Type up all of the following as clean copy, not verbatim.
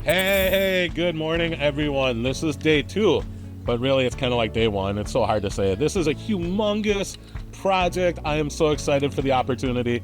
Hey, good morning, everyone. This is day 2, but really it's kind of like day 1. It's so hard to say. This is a humongous project. I am so excited for the opportunity.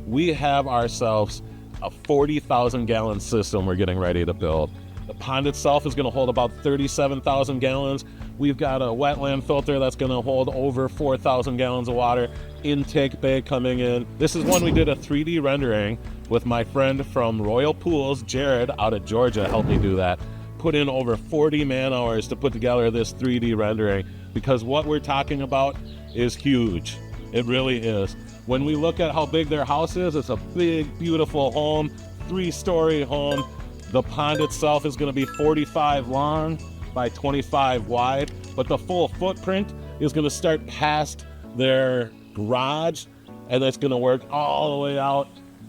We have ourselves a 40,000 gallon system we're getting ready to build. The pond itself is going to hold about 37,000 gallons. We've got a wetland filter that's going to hold over 4,000 gallons of water. Intake bay coming in. This is one we did a 3D rendering with my friend from Royal Pools, Jared, out of Georgia, helped me do that. Put in over 40 man hours to put together this 3D rendering because what we're talking about is huge. It really is. When we look at how big their house is, it's a big, beautiful home, 3-story home. The pond itself is going to be 45 long by 25 wide, but the full footprint is going to start past their garage, and it's going to work all the way out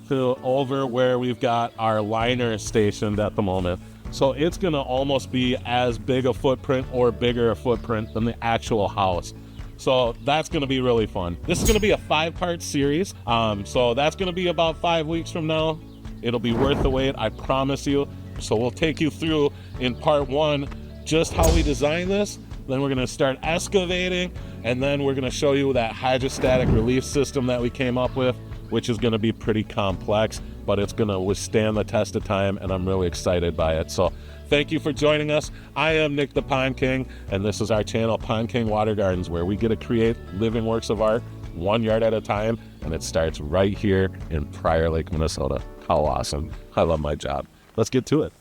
to over where we've got our liner stationed at the moment. So it's going to almost be as big a footprint or bigger a footprint than the actual house. So that's going to be really fun. This is going to be a 5-part series. So that's going to be about 5 weeks from now. It'll be worth the wait, I promise you. So we'll take you through in part 1 just how we design this. Then we're going to start excavating, and then we're going to show you that hydrostatic relief system that we came up with, which is going to be pretty complex, but it's going to withstand the test of time, and I'm really excited by it. So thank you for joining us. I am Nick the Pond King, and this is our channel, Pond King Water Gardens, where we get to create living works of art 1 yard at a time, and it starts right here in Prior Lake, Minnesota. How awesome. I love my job. Let's get to it.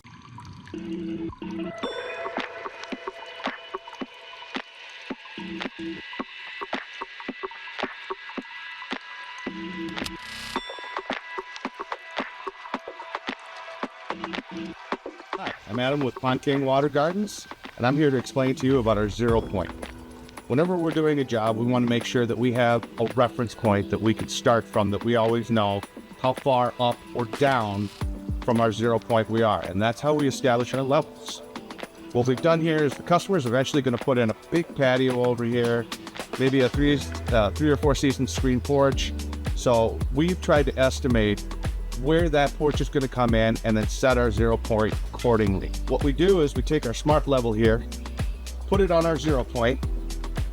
Hi, I'm Adam with Pond King Water Gardens, and I'm here to explain to you about our 0 point. Whenever we're doing a job, we want to make sure that we have a reference point that we can start from, that we always know how far up or down from our 0 point we are, and that's how we establish our levels. What we've done here is the customer's eventually going to put in a big patio over here, maybe a 3 or 4 season screen porch. So we've tried to estimate where that porch is going to come in and then set our 0 point accordingly. What we do is we take our smart level here, put it on our 0 point,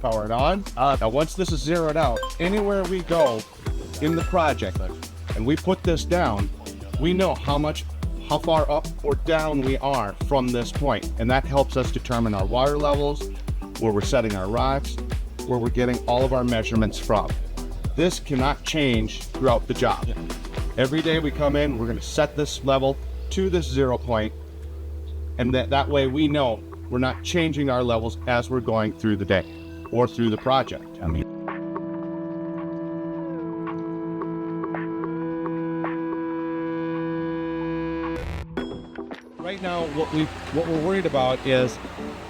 power it on. Now once this is zeroed out, anywhere we go in the project and we put this down, we know how far up or down we are from this point, and that helps us determine our water levels, where we're setting our rocks, where we're getting all of our measurements from. This cannot change throughout the job. Every day we come in, we're going to set this level to this 0 point, and that way we know we're not changing our levels as we're going through the day or through the project. Right now, what we're worried about is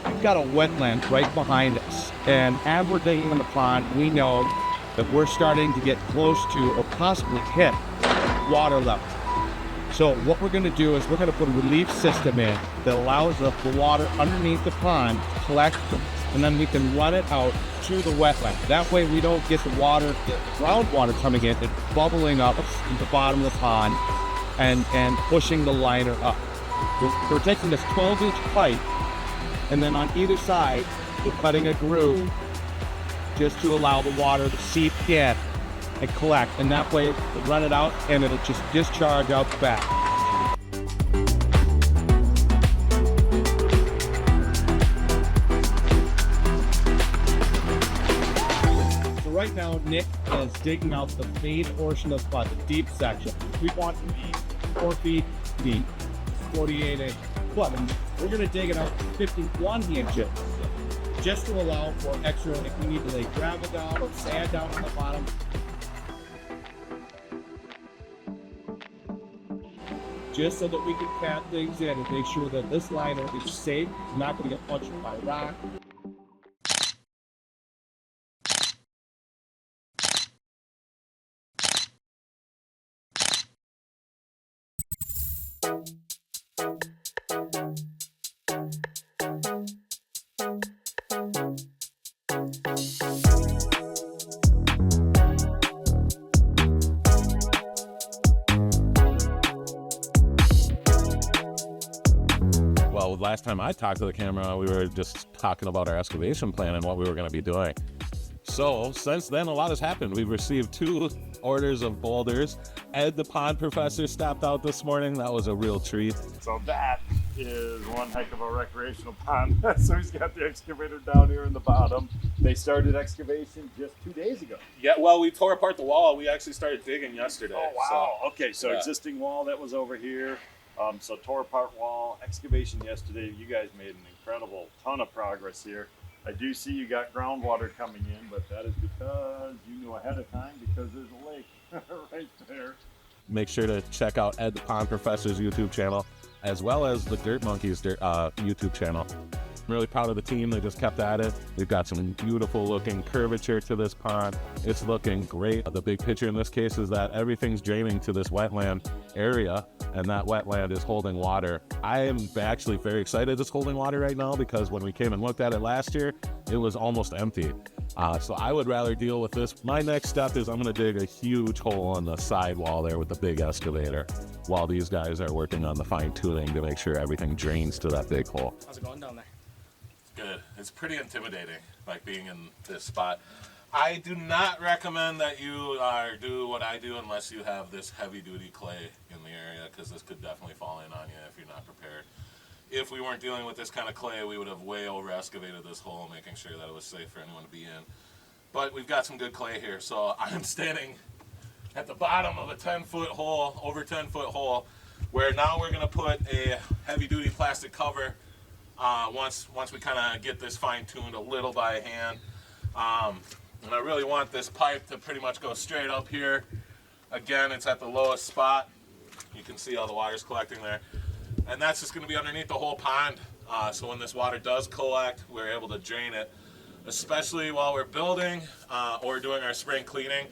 we've got a wetland right behind us, and as we're digging in the pond, we know that we're starting to get close to or possibly hit water level. So what we're going to do is we're going to put a relief system in that allows the water underneath the pond to collect, and then we can run it out to the wetland. That way we don't get the groundwater coming in and bubbling up to the bottom of the pond and pushing the liner up. We're taking this 12-inch pipe, and then on either side we're cutting a groove just to allow the water to seep in and collect, and that way we'll run it out and it'll just discharge out the back. So right now Nick is digging out the main portion of the spot, the deep section. We want to be 4 feet deep, 48-inch foot. We're going to dig it out 51 inches just to allow for extra, if we need to lay gravel down or sand down on the bottom. Just so that we can pat things in and make sure that this liner is safe, not going to get punched by rock. Well, last time I talked to the camera, we were just talking about our excavation plan and what we were going to be doing. So since then, a lot has happened. We've received 2 orders of boulders. Ed, the pond professor, stopped out this morning. That was a real treat. So that is one heck of a recreational pond. So he's got the excavator down here in the bottom. They started excavation just 2 days ago. Yeah, well, we tore apart the wall. We actually started digging yesterday. Oh, wow. So, Okay, so yeah. existing wall that was over here. So tore apart wall, excavation yesterday. You guys made an incredible ton of progress here. I do see you got groundwater coming in, but that is because you knew ahead of time because there's a lake right there. Make sure to check out Ed, the pond professor's YouTube channel, as well as the Dirt Monkeys YouTube channel. I'm really proud of the team. They just kept at it. We've got some beautiful looking curvature to this pond. It's looking great. The big picture in this case is that everything's draining to this wetland area, and that wetland is holding water. I am actually very excited it's holding water right now because when we came and looked at it last year, it was almost empty. So I would rather deal with this. My next step is I'm going to dig a huge hole on the side wall there with the big excavator while these guys are working on the fine tuning to make sure everything drains to that big hole. How's it going down there? Good. It's pretty intimidating, like being in this spot. I do not recommend that you do what I do unless you have this heavy-duty clay in the area, because this could definitely fall in on you if you're not prepared. If we weren't dealing with this kind of clay, we would have way over-excavated this hole, making sure that it was safe for anyone to be in. But we've got some good clay here, so I'm standing at the bottom of a 10-foot hole, over 10-foot hole, where now we're going to put a heavy-duty plastic cover once we kind of get this fine-tuned a little by hand. And I really want this pipe to pretty much go straight up here. Again, it's at the lowest spot. You can see all the water's collecting there. And that's just going to be underneath the whole pond. So when this water does collect, we're able to drain it, especially while we're building or doing our spring cleaning.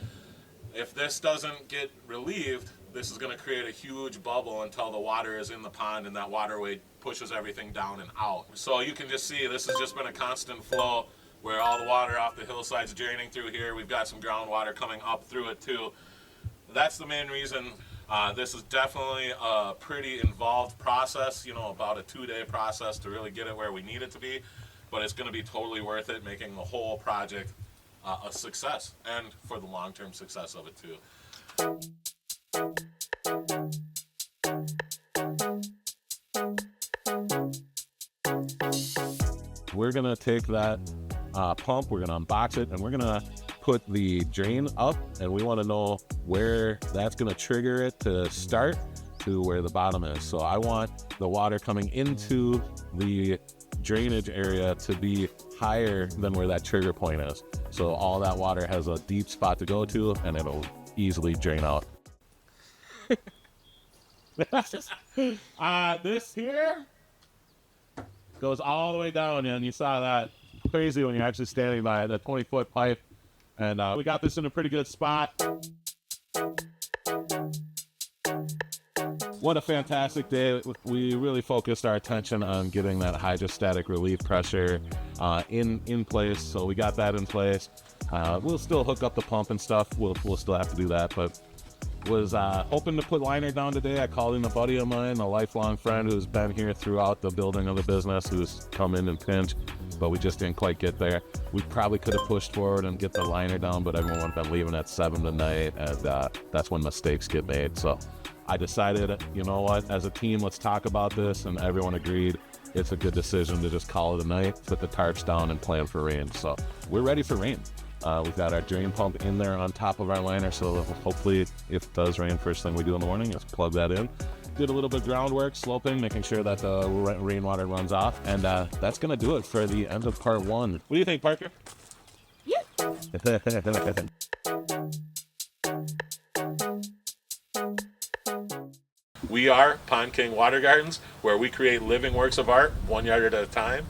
If this doesn't get relieved, this is going to create a huge bubble until the water is in the pond and that waterway pushes everything down and out. So you can just see this has just been a constant flow where all the water off the hillside's draining through here. We've got some groundwater coming up through it too. That's the main reason. This is definitely a pretty involved process, you know, about a 2-day process to really get it where we need it to be, but it's going to be totally worth it, making the whole project a success, and for the long-term success of it too. We're going to take that pump, we're going to unbox it, and we're going to put the drain up, and we want to know where that's going to trigger it to start to where the bottom is. So I want the water coming into the drainage area to be higher than where that trigger point is. So all that water has a deep spot to go to, and it'll easily drain out. This here goes all the way down, and you saw that crazy when you're actually standing by the 20-foot pipe. And we got this in a pretty good spot. What a fantastic day. We really focused our attention on getting that hydrostatic relief pressure in place. So we got that in place. We'll still hook up the pump and stuff. We'll still have to do that, but was hoping to put liner down today. I called in a buddy of mine, a lifelong friend who's been here throughout the building of the business, who's come in and pinched, but we just didn't quite get there. We probably could have pushed forward and get the liner down, but everyone would have been leaving at 7 tonight, and that's when mistakes get made. So I decided, you know what, as a team, let's talk about this, and everyone agreed it's a good decision to just call it a night, put the tarps down, and plan for rain. So we're ready for rain. We've got our drain pump in there on top of our liner, so hopefully if it does rain first thing we do in the morning, just plug that in. Did a little bit of groundwork, sloping, making sure that the rainwater runs off, and that's going to do it for the end of part 1. What do you think, Parker? Yeah. We are Pond King Water Gardens, where we create living works of art 1 yard at a time.